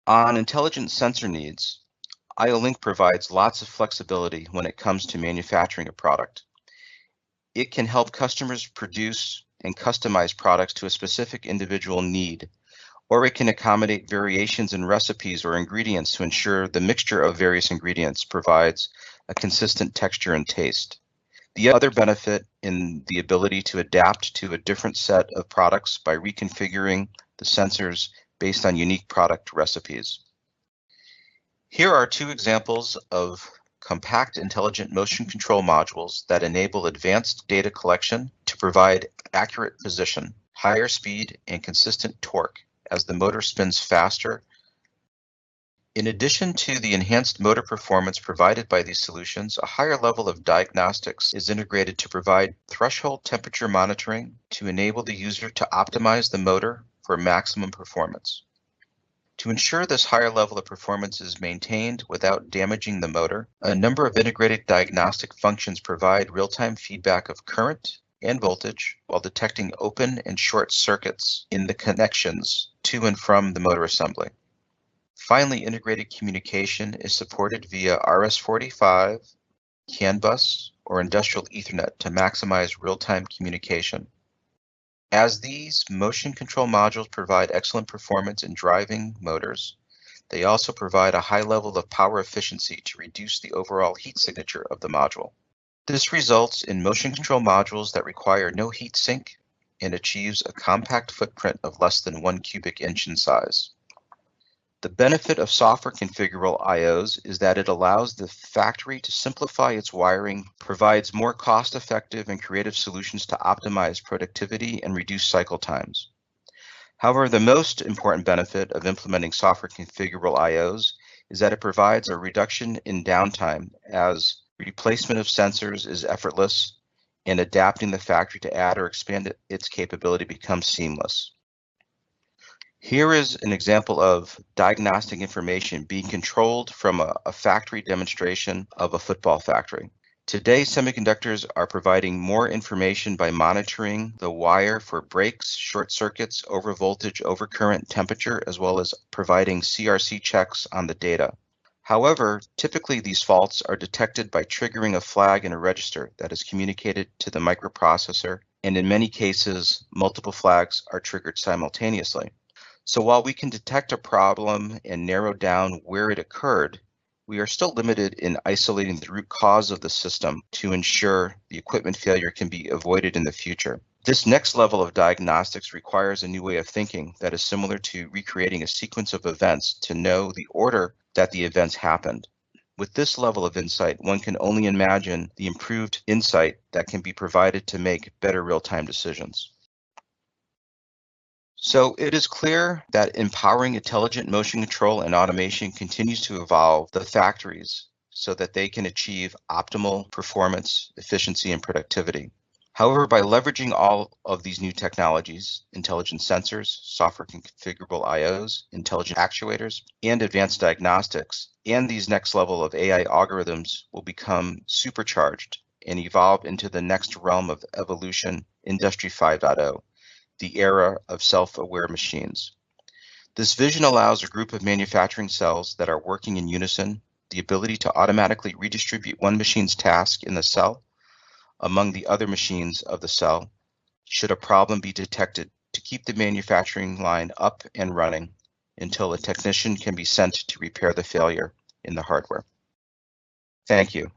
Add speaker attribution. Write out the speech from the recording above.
Speaker 1: On intelligent sensor needs, IO-Link provides lots of flexibility when it comes to manufacturing a product. It can help customers produce and customize products to a specific individual need, or it can accommodate variations in recipes or ingredients to ensure the mixture of various ingredients provides a consistent texture and taste. The other benefit in the ability to adapt to a different set of products by reconfiguring the sensors based on unique product recipes. Here are two examples of compact intelligent motion control modules that enable advanced data collection to provide accurate position, higher speed, and consistent torque as the motor spins faster. In addition to the enhanced motor performance provided by these solutions, a higher level of diagnostics is integrated to provide threshold temperature monitoring to enable the user to optimize the motor for maximum performance. To ensure this higher level of performance is maintained without damaging the motor, a number of integrated diagnostic functions provide real-time feedback of current and voltage while detecting open and short circuits in the connections to and from the motor assembly. Finally, integrated communication is supported via RS-45, CAN bus, or industrial Ethernet to maximize real-time communication. As these motion control modules provide excellent performance in driving motors, they also provide a high level of power efficiency to reduce the overall heat signature of the module. This results in motion control modules that require no heat sink and achieves a compact footprint of less than 1 cubic inch in size. The benefit of software configurable IOs is that it allows the factory to simplify its wiring, provides more cost-effective and creative solutions to optimize productivity and reduce cycle times. However, the most important benefit of implementing software configurable IOs is that it provides a reduction in downtime as replacement of sensors is effortless and adapting the factory to add or expand its capability becomes seamless. Here is an example of diagnostic information being controlled from a factory demonstration of a football factory. Today, semiconductors are providing more information by monitoring the wire for breaks, short circuits, overvoltage, overcurrent, temperature, as well as providing CRC checks on the data. However, typically these faults are detected by triggering a flag in a register that is communicated to the microprocessor, and in many cases, multiple flags are triggered simultaneously. So while we can detect a problem and narrow down where it occurred, we are still limited in isolating the root cause of the system to ensure the equipment failure can be avoided in the future. This next level of diagnostics requires a new way of thinking that is similar to recreating a sequence of events to know the order that the events happened. With this level of insight, one can only imagine the improved insight that can be provided to make better real-time decisions. So it is clear that empowering intelligent motion control and automation continues to evolve the factories so that they can achieve optimal performance, efficiency, and productivity. However, by leveraging all of these new technologies, intelligent sensors, software configurable IOs, intelligent actuators, and advanced diagnostics, and these next level of AI algorithms will become supercharged and evolve into the next realm of evolution, Industry 5.0. The era of self-aware machines. This vision allows a group of manufacturing cells that are working in unison the ability to automatically redistribute one machine's task in the cell among the other machines of the cell should a problem be detected to keep the manufacturing line up and running until a technician can be sent to repair the failure in the hardware. Thank you.